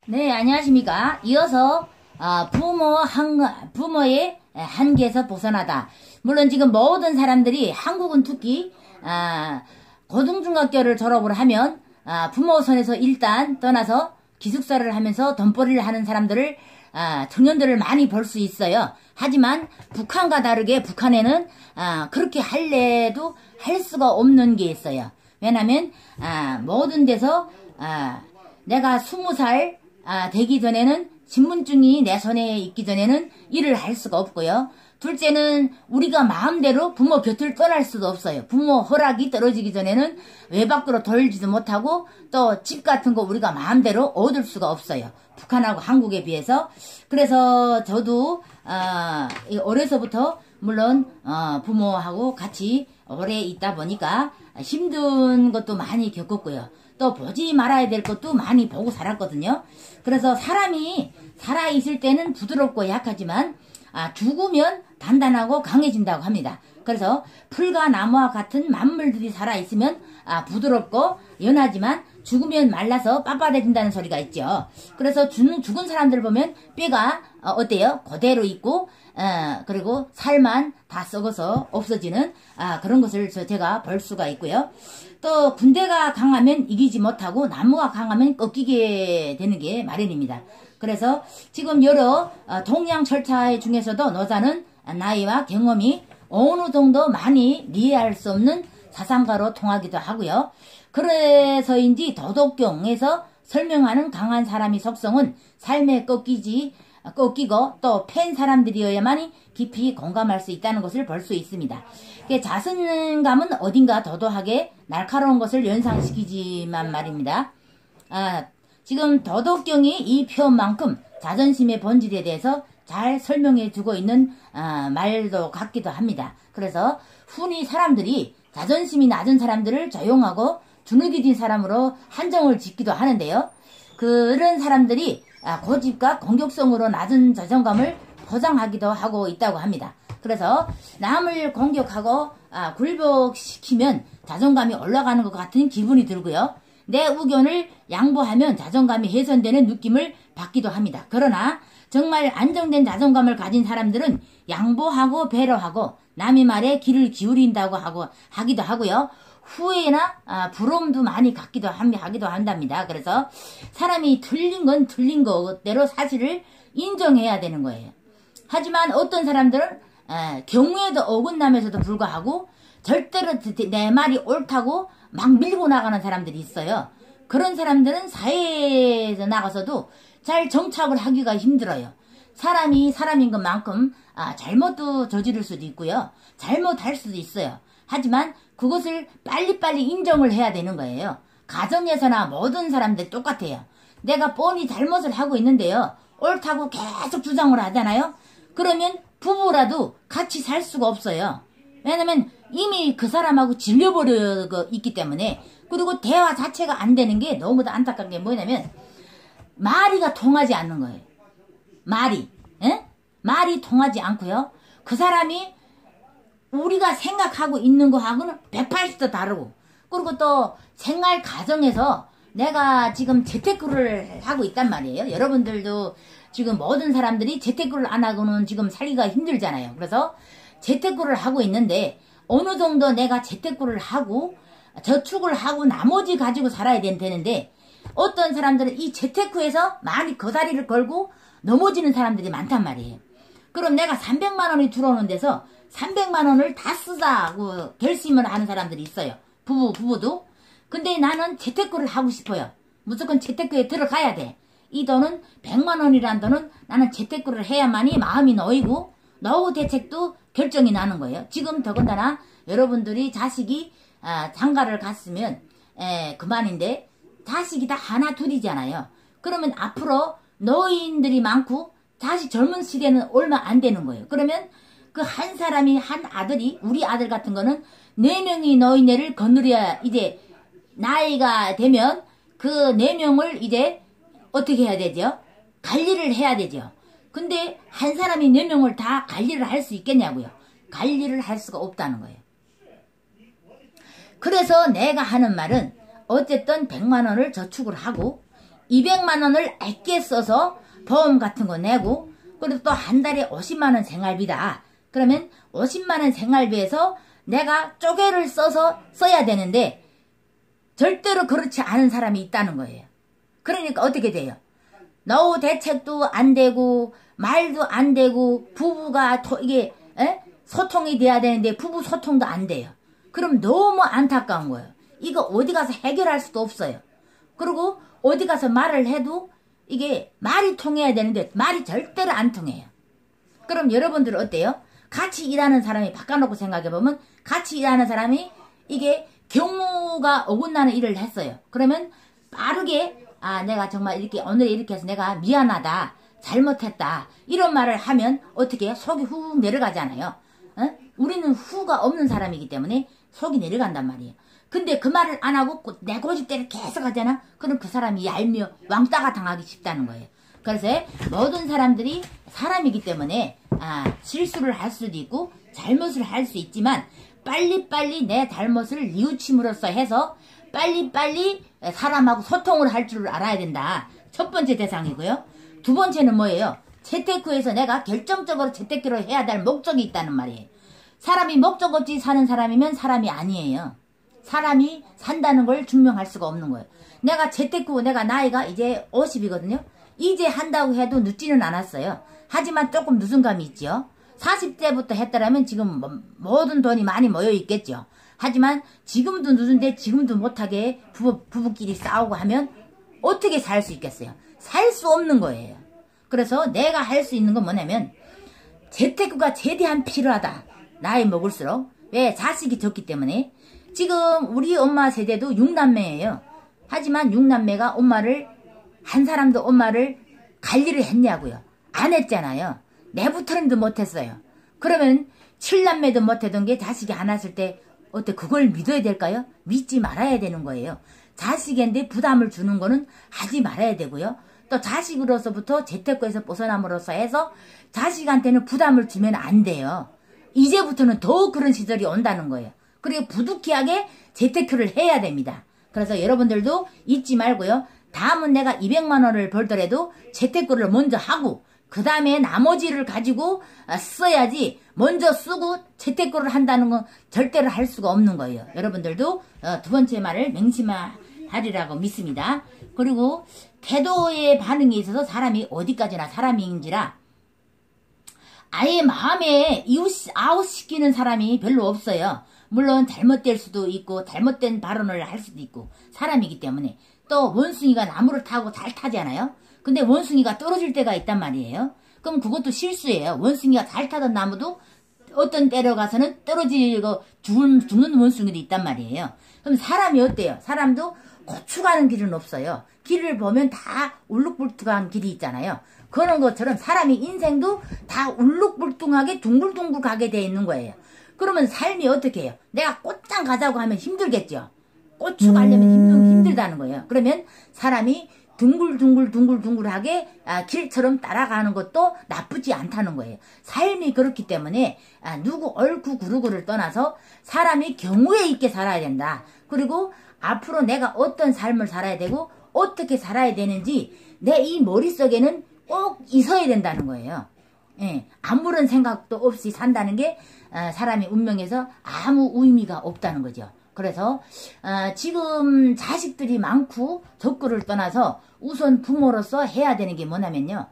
네, 안녕하십니까. 이어서 부모의 한계에서 벗어나다. 물론 지금 모든 사람들이 한국은 특히 고등중학교를 졸업을 하면 부모 손에서 일단 떠나서 기숙사를 하면서 돈벌이를 하는 사람들을 청년들을 많이 볼 수 있어요. 하지만 북한과 다르게 북한에는 그렇게 할래도 할 수가 없는 게 있어요. 왜냐면 모든 데서 내가 20살 되기 전에는 신분증이 내 손에 있기 전에는 일을 할 수가 없고요. 둘째는 우리가 마음대로 부모 곁을 떠날 수도 없어요. 부모 허락이 떨어지기 전에는 외밖으로 돌지도 못하고 또 집 같은 거 우리가 마음대로 얻을 수가 없어요. 북한하고 한국에 비해서. 그래서 저도 어려서부터 물론 부모하고 같이 오래 있다 보니까 힘든 것도 많이 겪었고요. 또 보지 말아야 될 것도 많이 보고 살았거든요. 그래서 사람이 살아있을 때는 부드럽고 약하지만 죽으면 단단하고 강해진다고 합니다. 그래서 풀과 나무와 같은 만물들이 살아있으면 부드럽고 연하지만 죽으면 말라서 빳빳해진다는 소리가 있죠. 그래서 죽은 사람들 보면 뼈가 어때요? 그대로 있고 그리고 살만 다 썩어서 없어지는 그런 것을 제가 볼 수가 있고요. 또 군대가 강하면 이기지 못하고 나무가 강하면 꺾이게 되는 게 마련입니다. 그래서 지금 여러 동양 철차 중에서도 노자는 나이와 경험이 어느 정도 많이 이해할 수 없는 사상가로 통하기도 하고요. 그래서인지 도덕경에서 설명하는 강한 사람의 속성은 삶에 꺾이고 또 팬 사람들이어야만이 깊이 공감할 수 있다는 것을 볼 수 있습니다. 자신감은 어딘가 도도하게 날카로운 것을 연상시키지만 말입니다. 지금 도덕경이 이 표현만큼 자존심의 본질에 대해서 잘 설명해 주고 있는 말도 같기도 합니다. 그래서 흔히 사람들이 자존심이 낮은 사람들을 조용하고 주눅이 든 사람으로 한정을 짓기도 하는데요. 그런 사람들이 고집과 공격성으로 낮은 자존감을 포장하기도 하고 있다고 합니다. 그래서 남을 공격하고 굴복시키면 자존감이 올라가는 것 같은 기분이 들고요. 내 의견을 양보하면 자존감이 훼손되는 느낌을 받기도 합니다. 그러나 정말 안정된 자존감을 가진 사람들은 양보하고 배려하고 남의 말에 귀를 기울인다고 하기도 하고요. 후회나 부러움도 많이 하기도 한답니다. 그래서 사람이 틀린 건 틀린 것대로 사실을 인정해야 되는 거예요. 하지만 어떤 사람들은 경우에도 어긋나면서도 불구하고 절대로 내 말이 옳다고 막 밀고 나가는 사람들이 있어요. 그런 사람들은 사회에서 나가서도 잘 정착을 하기가 힘들어요. 사람이 사람인 것만큼 잘못도 저지를 수도 있고요. 잘못할 수도 있어요. 하지만 그것을 빨리빨리 인정을 해야 되는 거예요. 가정에서나 모든 사람들 똑같아요. 내가 뻔히 잘못을 하고 있는데요. 옳다고 계속 주장을 하잖아요. 그러면 부부라도 같이 살 수가 없어요. 왜냐면 이미 그 사람하고 질려버려 있기 때문에. 그리고 대화 자체가 안 되는 게 너무도 안타까운 게 뭐냐면 말이가 통하지 않는 거예요. 말이 통하지 않고요. 그 사람이 우리가 생각하고 있는 거하고는 180도 다르고, 그리고 또 생활 가정에서 내가 지금 재테크를 하고 있단 말이에요. 여러분들도 지금 모든 사람들이 재테크를 안 하고는 지금 살기가 힘들잖아요. 그래서 재테크를 하고 있는데 어느 정도 내가 재테크를 하고 저축을 하고 나머지 가지고 살아야 되는데 어떤 사람들은 이 재테크에서 많이 거다리를 걸고 넘어지는 사람들이 많단 말이에요. 그럼 내가 300만 원이 들어오는 데서 300만 원을 다 쓰자고 결심을 하는 사람들이 있어요. 부부도. 근데 나는 재테크를 하고 싶어요. 무조건 재테크에 들어가야 돼. 이 돈은 100만 원이란 돈은 나는 재테크를 해야만이 마음이 놓이고 노후 대책도 결정이 나는 거예요. 지금 더군다나 여러분들이 자식이 장가를 갔으면 그만인데 자식이 다 하나 둘이잖아요. 그러면 앞으로 노인들이 많고 자식 젊은 시대는 얼마 안 되는 거예요. 그러면 그 한 사람이 한 아들이 우리 아들 같은 거는 4명이 노인네를 거느려야 이제 나이가 되면 그 4명을 이제 어떻게 해야 되죠? 관리를 해야 되죠. 근데 한 사람이 4명을 다 관리를 할 수 있겠냐고요. 관리를 할 수가 없다는 거예요. 그래서 내가 하는 말은 어쨌든 100만 원을 저축을 하고 200만 원을 아껴 써서 보험 같은 거 내고, 그리고 또 한 달에 50만 원 생활비다. 그러면 50만 원 생활비에서 내가 쪼개를 써야 되는데 절대로 그렇지 않은 사람이 있다는 거예요. 그러니까 어떻게 돼요? 노후 대책도 안 되고 말도 안 되고 부부가 이게 소통이 돼야 되는데 부부 소통도 안 돼요. 그럼 너무 안타까운 거예요. 이거 어디 가서 해결할 수도 없어요. 그리고 어디 가서 말을 해도 이게 말이 통해야 되는데 말이 절대로 안 통해요. 그럼 여러분들 어때요? 같이 일하는 사람이 바꿔놓고 생각해보면 같이 일하는 사람이 이게 경무가 어긋나는 일을 했어요. 그러면 빠르게 내가 정말 이렇게 오늘 이렇게 해서 내가 미안하다, 잘못했다 이런 말을 하면 어떻게 해요? 속이 훅 내려가잖아요. 우리는 후가 없는 사람이기 때문에 속이 내려간단 말이에요. 근데 그 말을 안 하고 내 고집대로 계속 하잖아. 그럼 그 사람이 얄미워 왕따가 당하기 쉽다는 거예요. 그래서 모든 사람들이 사람이기 때문에 실수를 할 수도 있고 잘못을 할 수 있지만 빨리빨리 내 잘못을 뉘우침으로써 해서 빨리빨리 사람하고 소통을 할 줄 알아야 된다. 첫 번째 대상이고요. 두 번째는 뭐예요? 재테크에서 내가 결정적으로 재테크를 해야 될 목적이 있다는 말이에요. 사람이 목적 없이 사는 사람이면 사람이 아니에요. 사람이 산다는 걸 증명할 수가 없는 거예요. 내가 재테크, 내가 나이가 이제 50이거든요. 이제 한다고 해도 늦지는 않았어요. 하지만 조금 늦은 감이 있죠. 40대부터 했더라면 지금 모든 돈이 많이 모여 있겠죠. 하지만 지금도 늦은데 지금도 못하게 부부끼리 싸우고 하면 어떻게 살 수 있겠어요? 살 수 없는 거예요. 그래서 내가 할 수 있는 건 뭐냐면 재테크가 최대한 필요하다. 나이 먹을수록. 왜? 자식이 적기 때문에. 지금 우리 엄마 세대도 6남매예요. 하지만 6남매가 한 사람도 엄마를 관리를 했냐고요. 안 했잖아요. 내부터림도 못했어요. 그러면 7남매도 못하던 게 자식이 안 왔을 때 어때? 그걸 믿어야 될까요? 믿지 말아야 되는 거예요. 자식인데 부담을 주는 거는 하지 말아야 되고요. 또 자식으로서부터 재테크에서 벗어남으로써 해서 자식한테는 부담을 주면 안 돼요. 이제부터는 더 그런 시절이 온다는 거예요. 그리고 부득이하게 재테크를 해야 됩니다. 그래서 여러분들도 잊지 말고요. 다음은 내가 200만 원을 벌더라도 재테크를 먼저 하고 그 다음에 나머지를 가지고 써야지 먼저 쓰고 재테크를 한다는 건 절대로 할 수가 없는 거예요. 여러분들도 두 번째 말을 맹심하리라고 믿습니다. 그리고 태도의 반응에 있어서 사람이 어디까지나 사람인지라 아예 마음에 아웃시키는 사람이 별로 없어요. 물론 잘못될 수도 있고 잘못된 발언을 할 수도 있고 사람이기 때문에. 또 원숭이가 나무를 타고 잘 타잖아요. 근데 원숭이가 떨어질 때가 있단 말이에요. 그럼 그것도 실수예요. 원숭이가 잘 타던 나무도 어떤 때로 가서는 떨어지고 죽는 원숭이도 있단 말이에요. 그럼 사람이 어때요? 사람도 고추가는 길은 없어요. 길을 보면 다 울룩불뚝한 길이 있잖아요. 그런 것처럼 사람이 인생도 다 울룩불뚝하게 둥글둥글 가게 돼 있는 거예요. 그러면 삶이 어떻게 해요? 내가 꽃장 가자고 하면 힘들겠죠. 고추 가려면 힘들다는 거예요. 그러면 사람이 둥글둥글하게 길처럼 따라가는 것도 나쁘지 않다는 거예요. 삶이 그렇기 때문에 누구 옳고 그르고를 떠나서 사람이 경우에 있게 살아야 된다. 그리고 앞으로 내가 어떤 삶을 살아야 되고 어떻게 살아야 되는지 내 이 머릿속에는 꼭 있어야 된다는 거예요. 예, 아무런 생각도 없이 산다는 게 사람의 운명에서 아무 의미가 없다는 거죠. 그래서 지금 자식들이 많고 적고를 떠나서 우선 부모로서 해야 되는 게 뭐냐면요.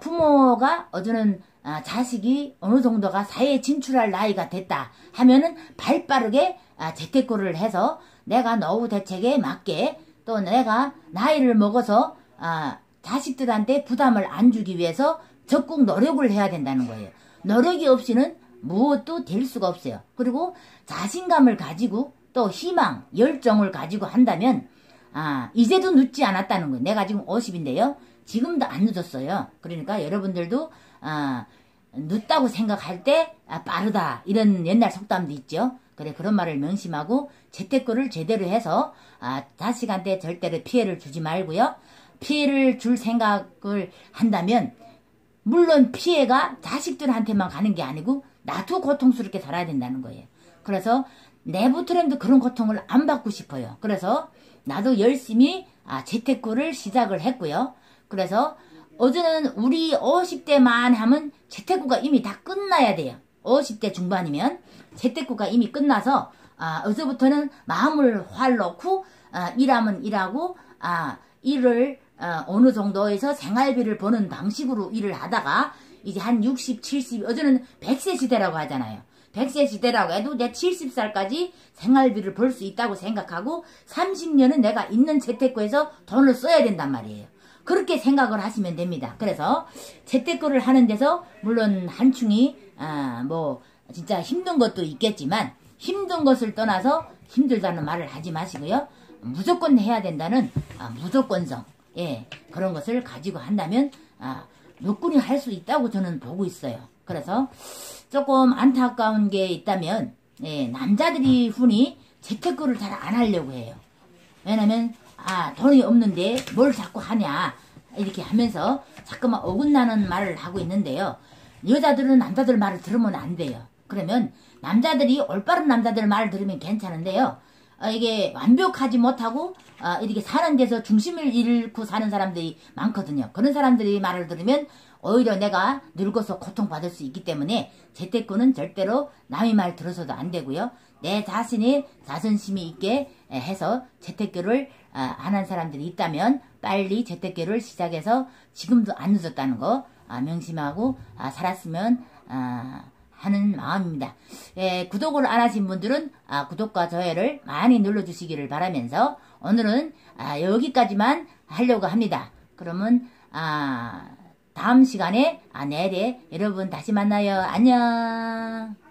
부모가 어쩌는 자식이 어느 정도가 사회에 진출할 나이가 됐다 하면은 발빠르게 재테크를 해서 내가 노후 대책에 맞게 또 내가 나이를 먹어서 자식들한테 부담을 안 주기 위해서 적극 노력을 해야 된다는 거예요. 노력이 없이는 무엇도 될 수가 없어요. 그리고 자신감을 가지고 또 희망, 열정을 가지고 한다면 이제도 늦지 않았다는 거예요. 내가 지금 50인데요. 지금도 안 늦었어요. 그러니까 여러분들도 늦다고 생각할 때 빠르다 이런 옛날 속담도 있죠. 그래 그런 말을 명심하고 재테크를 제대로 해서 자식한테 절대로 피해를 주지 말고요. 피해를 줄 생각을 한다면 물론 피해가 자식들한테만 가는 게 아니고 나도 고통스럽게 살아야 된다는 거예요. 그래서 내부터라도 그런 고통을 안 받고 싶어요. 그래서 나도 열심히 재테크를 시작을 했고요. 그래서 어제는 우리 50대만 하면 재테크가 이미 다 끝나야 돼요. 50대 중반이면 재테크가 이미 끝나서 어제부터는 마음을 활 놓고 일하면 일하고 일을 어느 정도에서 생활비를 버는 방식으로 일을 하다가 이제 한 60, 70, 어제는 100세 시대라고 하잖아요. 100세 시대라고 해도 내 70살까지 생활비를 벌 수 있다고 생각하고 30년은 내가 있는 재테크에서 돈을 써야 된단 말이에요. 그렇게 생각을 하시면 됩니다. 그래서 재테크를 하는 데서 물론 한충이 뭐 진짜 힘든 것도 있겠지만 힘든 것을 떠나서 힘들다는 말을 하지 마시고요. 무조건 해야 된다는 무조건성 그런 것을 가지고 한다면 몇군이 할 수 있다고 저는 보고 있어요. 그래서 조금 안타까운 게 있다면 남자들이 흔히 재테크를 잘 안 하려고 해요. 왜냐면 돈이 없는데 뭘 자꾸 하냐 이렇게 하면서 자꾸만 어긋나는 말을 하고 있는데요. 여자들은 남자들 말을 들으면 안 돼요. 그러면 남자들이 올바른 남자들 말을 들으면 괜찮은데요. 이게 완벽하지 못하고 이렇게 사는 데서 중심을 잃고 사는 사람들이 많거든요. 그런 사람들이 말을 들으면 오히려 내가 늙어서 고통받을 수 있기 때문에 재테크는 절대로 남의 말 들어서도 안 되고요. 내 자신이 자존심이 있게 해서 재테크를 안 한 사람들이 있다면 빨리 재테크를 시작해서 지금도 안 늦었다는 거 명심하고 살았으면 하는 마음입니다. 구독을 안 하신 분들은 구독과 좋아요를 많이 눌러주시기를 바라면서 오늘은 여기까지만 하려고 합니다. 그러면 다음 시간에 내일에 여러분 다시 만나요. 안녕.